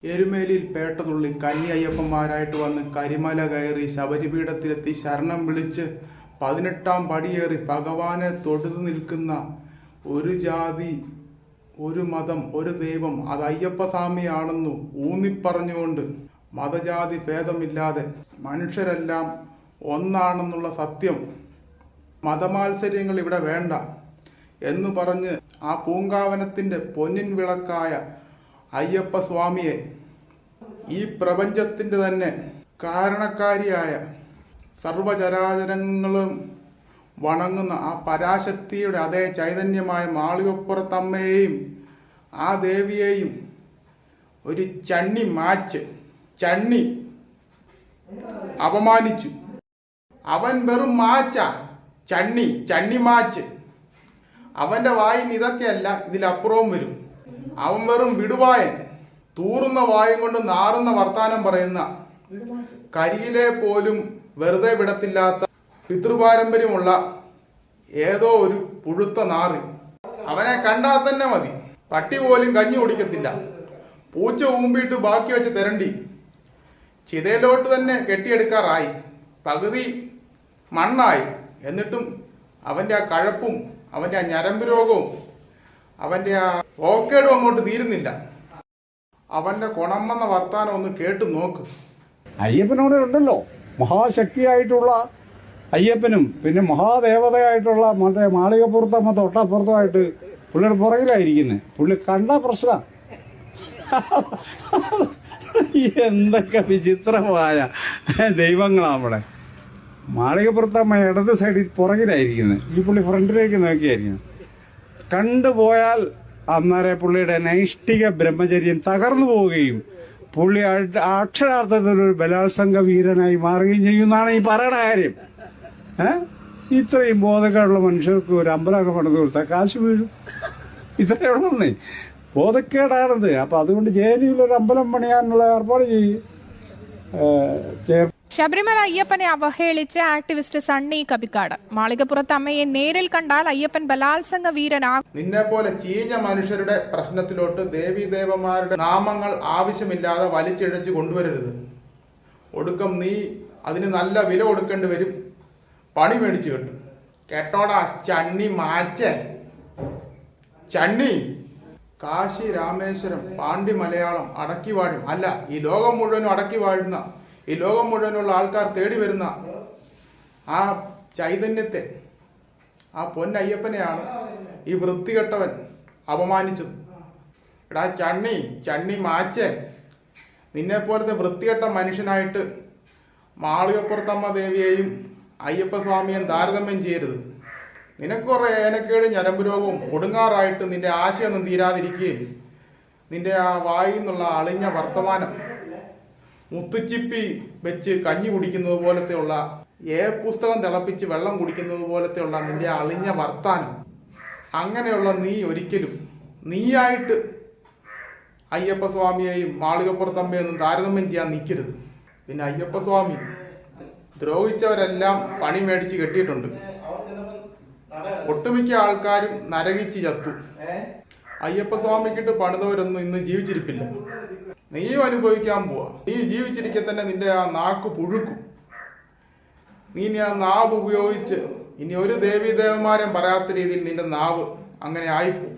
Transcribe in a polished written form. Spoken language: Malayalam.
എരുമേലിയിൽ പേട്ടതുള്ളി കന്നി അയ്യപ്പന്മാരായിട്ട് വന്ന് കരിമല കയറി ശബരിപീഠത്തിലെത്തി ശരണം വിളിച്ച് 18-ാം പടിയേറി ഭഗവാനെ തൊഴുതു നിൽക്കുന്ന ഒരു ജാതി, ഒരു മതം, ഒരു ദൈവം, അത് അയ്യപ്പസ്വാമിയാണെന്നു ഊന്നിപ്പറഞ്ഞുകൊണ്ട് മതജാതി ഭേദമില്ലാതെ മനുഷ്യരെല്ലാം ഒന്നാണെന്നുള്ള സത്യം, മതമാത്സര്യങ്ങൾ ഇവിടെ വേണ്ട എന്ന് പറഞ്ഞ് ആ പൂങ്കാവനത്തിൻ്റെ പൊന്നിൻ വിളക്കായ അയ്യപ്പസ്വാമിയെ, ഈ പ്രപഞ്ചത്തിൻ്റെ തന്നെ കാരണക്കാരിയായ സർവചരാചരങ്ങളും വണങ്ങുന്ന ആ പരാശക്തിയുടെ അതേ ചൈതന്യമായ മാളികപ്പുറത്തമ്മയെയും ആ ദേവിയെയും ഒരു ചണ്ണി അപമാനിച്ചു. അവൻ വെറും മാച്ച, ചണ്ണി മാച്ച്. അവൻ്റെ വായിൽ ഇതൊക്കെയല്ല, ഇതിലപ്പുറവും വരും. അവൻ വെറും വിടുവായൻ, തൂറുന്ന വായും കൊണ്ട് നാറുന്ന വർത്താനം പറയുന്ന, കരിയിലെ പോലും വെറുതെ വിടത്തില്ലാത്ത പിതൃപാരമ്പര്യമുള്ള ഏതോ ഒരു പുഴുത്ത നാറി. അവനെ കണ്ടാൽ തന്നെ മതി, പട്ടി പോലും കഞ്ഞി കുടിക്കത്തില്ല. പൂച്ച ഊമ്പിയിട്ട് ബാക്കി വെച്ച് തിരണ്ടി ചിതയിലോട്ട് തന്നെ കെട്ടിയെടുക്കാറായി, പകുതി മണ്ണായി. എന്നിട്ടും അവൻ്റെ ആ കഴപ്പും അവൻ്റെ ആ ഞരമ്പ് രോഗവും അവൻ്റെ ആ സോക്കേടും അങ്ങോട്ട് തീരുന്നില്ല. അവൻ്റെ കൊണമെന്ന വർത്താനം ഒന്ന് കേട്ടു നോക്ക്. അയ്യപ്പനോട് ഉണ്ടല്ലോ മഹാശക്തിയായിട്ടുള്ള അയ്യപ്പനും പിന്നെ മഹാദേവതയായിട്ടുള്ള മറ്റേ മാളികപ്പുറത്തമ്മ തൊട്ടപ്പുറത്തുമായിട്ട് പുള്ളിയുടെ പുറകിലായിരിക്കുന്നത്. പുള്ളി കണ്ട പ്രശ്നം. എന്തൊക്കെ വിചിത്രമായ ദൈവങ്ങളാണ് നമ്മുടെ. മാളികപ്പുറത്തമ്മ ഇടത് സൈഡിൽ പുറകിലായിരിക്കുന്നത്, ഈ പുള്ളി ഫ്രണ്ടിലേക്ക് നോക്കിയായിരിക്കുന്നു. കണ്ടുപോയാൽ അന്നേരം പുള്ളിയുടെ നൈഷ്ഠിക ബ്രഹ്മചര്യം തകർന്നു പോവുകയും പുള്ളി അക്ഷരാർത്ഥത്തിൽ ഒരു ബലാത്സംഗ വീരനായി മാറുകയും ചെയ്യുന്നതാണ് ഈ പറയണ കാര്യം. ഇത്രയും ബോധക്കേടുള്ള മനുഷ്യർക്ക് ഒരു അമ്പലമൊക്കെ പണിത് കൊടുത്താൽ കാശ് വീഴും. ഇത്രയേ ഉള്ളന്നേ, ബോധക്കേടാണത്. അപ്പൊ അതുകൊണ്ട് ജേനിയിൽ ഒരു അമ്പലം പണിയാനുള്ള ഏർപ്പാട് ചെയ്യും. ശബരിമല അയ്യപ്പനെ അവഹേളിച്ച് ആക്ടിവിസ്റ്റ് സണ്ണി കബിക്കാട്. മാളികപ്പുറത്ത് അമ്മയെ നേരിൽ കണ്ടാൽ അയ്യപ്പൻ ബലാത്സംഗ വീരനാകും. നിന്നെ പോലെ ചീഞ്ഞ മനുഷ്യരുടെ പ്രശ്നത്തിലോട്ട് ദേവീദേവന്മാരുടെ നാമങ്ങൾ ആവശ്യമില്ലാതെ വലിച്ചിഴച്ച് കൊണ്ടുവരരുത്. ഒടുക്കം നീ അതിന് നല്ല വില കൊടുക്കേണ്ടി വരും, പണി മേടിച്ചു കിട്ടും. കേട്ടോടാ ചണ്ണി മാച്ചേ, ചണ്ണി. കാശി, രാമേശ്വരം, പാണ്ഡ്യ, മലയാളം അടക്കി വാഴും, അല്ല ഈ ലോകം മുഴുവനും അടക്കി വാഴുന്ന, ഈ ലോകം മുഴുവനുള്ള ആൾക്കാർ തേടി വരുന്ന ആ ചൈതന്യത്തെ, ആ പൊന്നയ്യപ്പനെയാണ് ഈ വൃത്തികെട്ടവൻ അപമാനിച്ചത്. എടാ ചണ്ണി മാച്ചേ, നിന്നെപ്പോലത്തെ വൃത്തികെട്ട മനുഷ്യനായിട്ട് മാളികപ്പുറത്തമ്മ ദേവിയെയും അയ്യപ്പസ്വാമിയെയും താരതമ്യം ചെയ്യരുത്. നിനക്ക് കുറേ ഏനക്കേട് ഞരമ്പ് രോഗവും ഒടുങ്ങാറായിട്ട് നിന്റെ ആശയൊന്നും തീരാതിരിക്കുകയും നിന്റെ ആ വായിൽ നിന്നുള്ള അളിഞ്ഞ വർത്തമാനം മുത്തുച്ചിപ്പി വെച്ച് കഞ്ഞി കുടിക്കുന്നത് പോലത്തെയുള്ള, പുസ്തകം തിളപ്പിച്ച് വെള്ളം കുടിക്കുന്നത് പോലത്തെയുള്ള നിന്റെ അളിഞ്ഞ വർത്താനം, അങ്ങനെയുള്ള നീ ഒരിക്കലും നീയായിട്ട് അയ്യപ്പസ്വാമിയെയും മാളികപ്പുറത്തമ്മയൊന്നും താരതമ്യം ചെയ്യാൻ നിൽക്കരുത്. പിന്നെ അയ്യപ്പസ്വാമി ദ്രോഹിച്ചവരെല്ലാം പണി മേടിച്ച് കെട്ടിയിട്ടുണ്ട്. ഒട്ടുമിക്ക ആൾക്കാരും നരകിച്ച് ചത്തു. അയ്യപ്പസ്വാമിക്കിട്ട് പണിതവരൊന്നും ഇന്ന് ജീവിച്ചിരിപ്പില്ല. നീയും അനുഭവിക്കാൻ പോവാ. നീ ജീവിച്ചിരിക്കെ തന്നെ നിന്റെ ആ നാക്ക് പുഴുക്കും. നീ ഇനി ആ നാവ് ഉപയോഗിച്ച് ഇനി ഒരു ദേവീദേവന്മാരെയും പറയാത്ത രീതിയിൽ നിന്റെ നാവ് അങ്ങനെ ആയിപ്പോ.